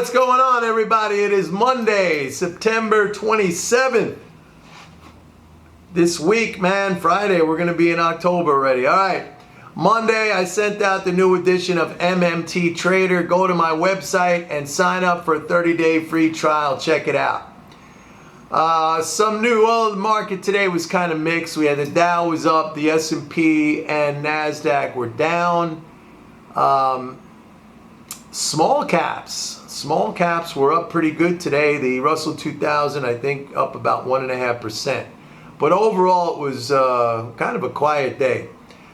what's going on, everybody? It is Monday, September 27th. This week, man, Friday, we're going to be in October already. All right. Monday, I sent out the new edition of MMT Trader. Go to my website and sign up for a 30-day free trial. Check it out. The market today was kind of mixed. We had the Dow was up, the S&P and NASDAQ were down. Small caps were up pretty good today. The Russell 2000, I think, up about 1.5%. But overall, it was kind of a quiet day.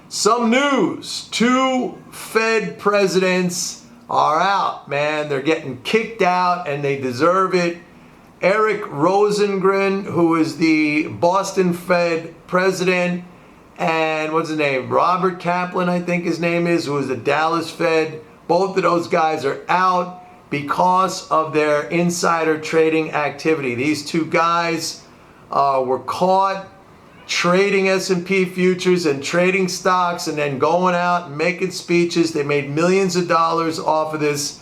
Some news. 2 Fed presidents are out, man. They're getting kicked out, and they deserve it. Eric Rosengren, who is the Boston Fed president, and what's his name? Robert Kaplan, I think his name is, who is the Dallas Fed. Both of those guys are out because of their insider trading activity. These 2 guys were caught trading S&P futures and trading stocks and then going out and making speeches. They made millions of dollars off of this.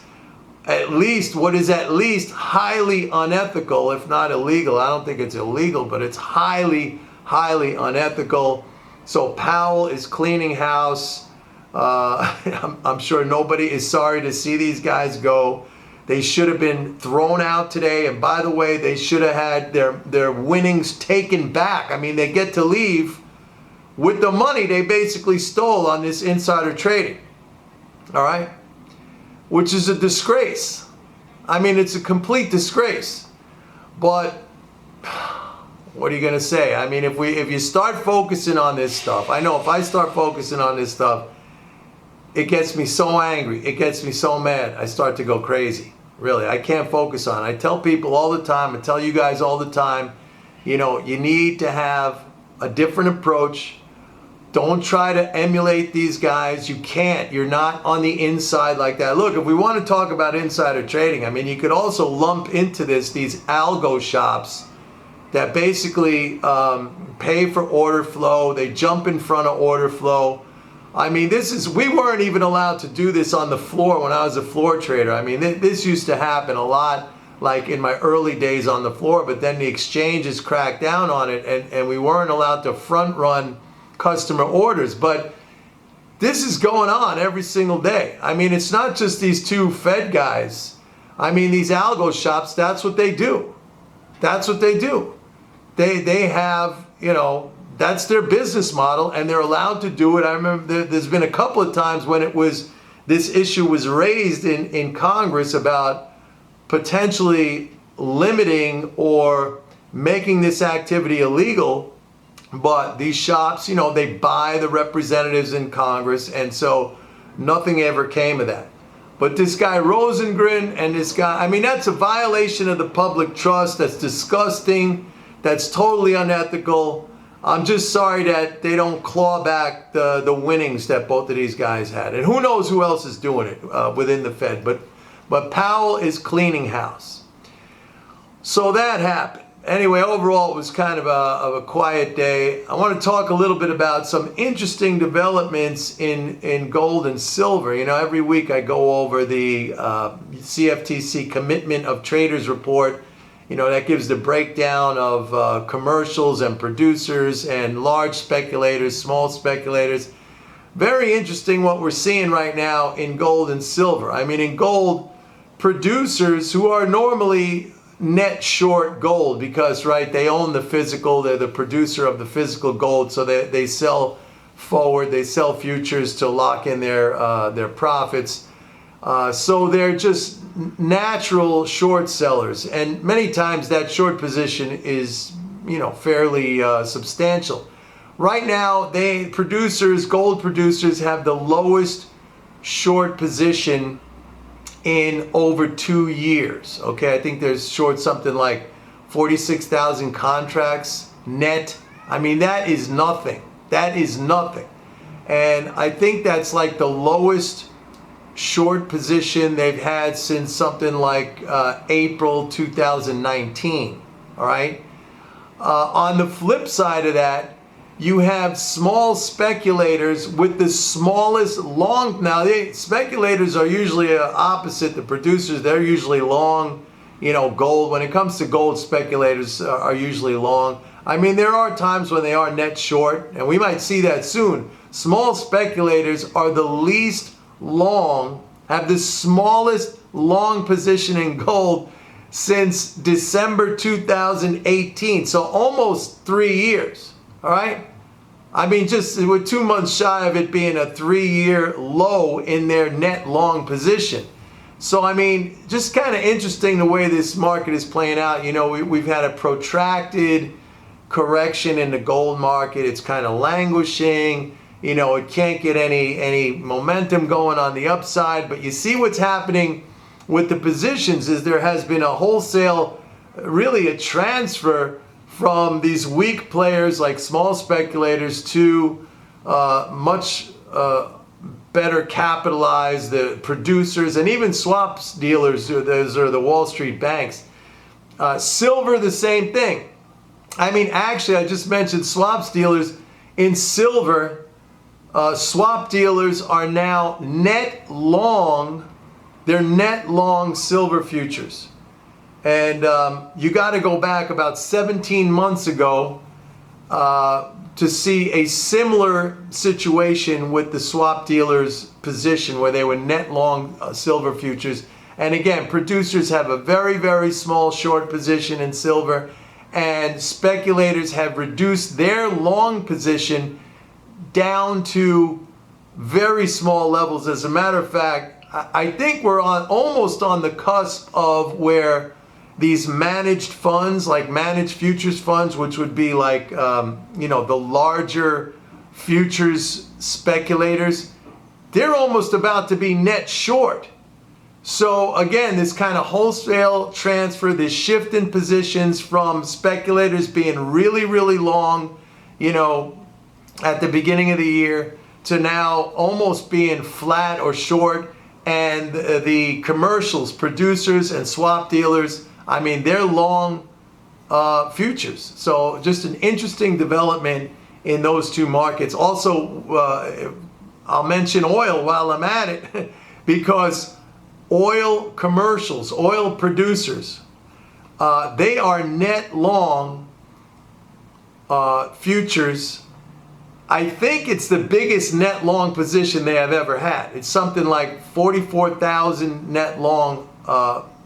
What is at least highly unethical, if not illegal. I don't think it's illegal, but it's highly, highly unethical. So Powell is cleaning house. I'm sure nobody is sorry to see these guys go. They should have been thrown out today. And by the way, they should have had their winnings taken back. I mean, they get to leave with the money they basically stole on this insider trading. All right? Which is a disgrace. I mean, it's a complete disgrace. But what are you going to say? I mean, if you start focusing on this stuff, I know if I start focusing on this stuff, it gets me so angry. It gets me so mad. I start to go crazy. Really, I can't focus on it. I tell people all the time, I tell you guys all the time, you know, you need to have a different approach. Don't try to emulate these guys. You can't. You're not on the inside like that. Look, if we want to talk about insider trading, I mean, you could also lump into this these algo shops that basically pay for order flow. They jump in front of order flow. I mean, we weren't even allowed to do this on the floor when I was a floor trader. I mean, this used to happen a lot, like in my early days on the floor, but then the exchanges cracked down on it, and we weren't allowed to front run customer orders. But this is going on every single day. I mean, it's not just these 2 Fed guys. I mean, these algo shops, that's what they do. That's what they do. They have, you know, that's their business model, and they're allowed to do it. I remember there's been a couple of times when this issue was raised in Congress about potentially limiting or making this activity illegal. But these shops, you know, they buy the representatives in Congress, and so nothing ever came of that. But this guy Rosengren and this guy, I mean, that's a violation of the public trust. That's disgusting. That's totally unethical. I'm just sorry that they don't claw back the winnings that both of these guys had. And who knows who else is doing it within the Fed. But Powell is cleaning house. So that happened. Anyway, overall, it was kind of a quiet day. I want to talk a little bit about some interesting developments in gold and silver. You know, every week I go over the CFTC Commitment of Traders report. You know, that gives the breakdown of commercials and producers and large speculators, small speculators. Very interesting what we're seeing right now in gold and silver. I mean, in gold, producers who are normally net short gold because, right, they own the physical, they're the producer of the physical gold, so they sell forward, they sell futures to lock in their profits. So they're just natural short sellers, and many times that short position is, you know, fairly substantial. Right now, gold producers have the lowest short position in over 2 years. Okay, I think there's short something like 46,000 contracts net. I mean, that is nothing. That is nothing. And I think that's like the lowest short position they've had since something like April 2019. All right. On the flip side of that, you have small speculators with the smallest long. Now, speculators are usually opposite the producers. They're usually long, gold. When it comes to gold, speculators are usually long. I mean, there are times when they are net short, and we might see that soon. Small speculators are the least long, have the smallest long position in gold since December 2018. So almost 3 years. All right. I mean, just we're 2 months shy of it being a 3-year low in their net long position. So, I mean, just kind of interesting the way this market is playing out. We've had a protracted correction in the gold market. It's kind of languishing. It can't get any momentum going on the upside. But you see what's happening with the positions is there has been a wholesale, really a transfer from these weak players like small speculators to much better capitalized the producers and even swaps dealers. Those are the Wall Street banks. Silver, the same thing. I mean, actually, I just mentioned swaps dealers. In silver, swap dealers are now net long. They're net long silver futures. And you got to go back about 17 months ago to see a similar situation with the swap dealers' position where they were net long silver futures. And again, producers have a very, very small short position in silver, and speculators have reduced their long position down to very small levels. As a matter of fact, I think we're almost on the cusp of where these managed funds, like managed futures funds, which would be like, the larger futures speculators, they're almost about to be net short. So again, this kind of wholesale transfer, this shift in positions from speculators being really, really long, at the beginning of the year to now almost being flat or short. And the commercials, producers and swap dealers, I mean, they're long futures. So just an interesting development in those two markets. Also, I'll mention oil while I'm at it because oil commercials, oil producers, they are net long futures. I think it's the biggest net long position they have ever had. It's something like 44,000 net long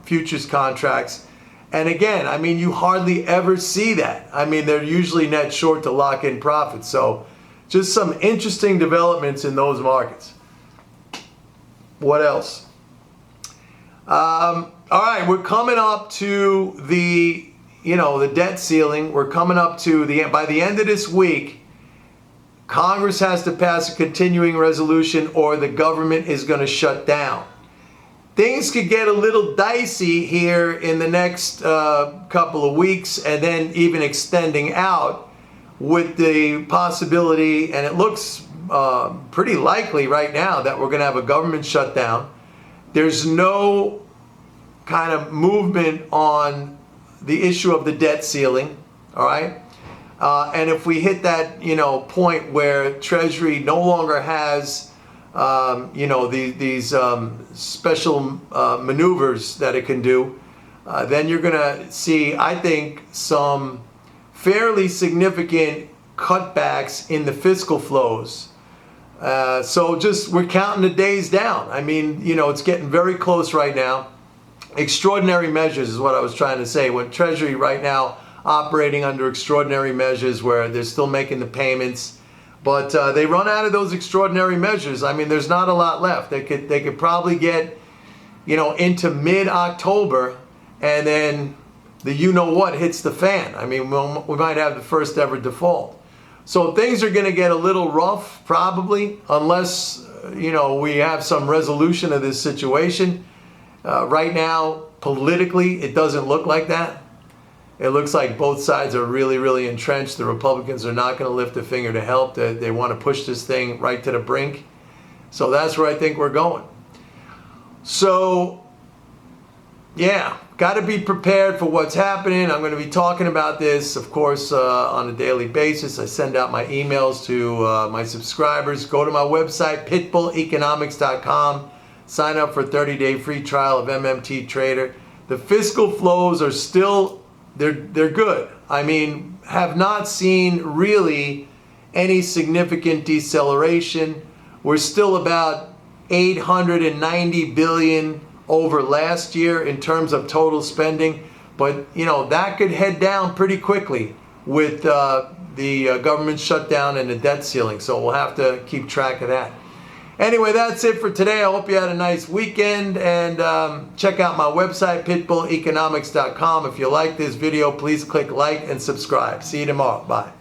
futures contracts. And again, I mean, you hardly ever see that. I mean, they're usually net short to lock in profits. So just some interesting developments in those markets. What else? All right, we're coming up to the debt ceiling. We're coming up to by the end of this week, Congress has to pass a continuing resolution or the government is going to shut down. Things could get a little dicey here in the next couple of weeks and then even extending out with the possibility, and it looks pretty likely right now, that we're going to have a government shutdown. There's no kind of movement on the issue of the debt ceiling, all right? And if we hit that, point where Treasury no longer has, these special maneuvers that it can do, then you're going to see, I think, some fairly significant cutbacks in the fiscal flows. So we're counting the days down. I mean, it's getting very close right now. Extraordinary measures is what I was trying to say. When Treasury right now operating under extraordinary measures where they're still making the payments, but they run out of those extraordinary measures. I mean, there's not a lot left. They could probably get, into mid-October, and then the what hits the fan. I mean, we might have the first ever default. So things are going to get a little rough, probably, unless we have some resolution of this situation. Right now, politically, it doesn't look like that. It looks like both sides are really, really entrenched. The Republicans are not going to lift a finger to help. They want to push this thing right to the brink. So that's where I think we're going. So, yeah, got to be prepared for what's happening. I'm going to be talking about this, of course, on a daily basis. I send out my emails to my subscribers. Go to my website, pitbulleconomics.com. Sign up for a 30-day free trial of MMT Trader. The fiscal flows are still, they're good. I mean, have not seen really any significant deceleration. We're still about 890 billion over last year in terms of total spending, but you know that could head down pretty quickly with the government shutdown and the debt ceiling. So we'll have to keep track of that. Anyway, that's it for today. I hope you had a nice weekend, and check out my website, pitbulleconomics.com. If you like this video, please click like and subscribe. See you tomorrow. Bye.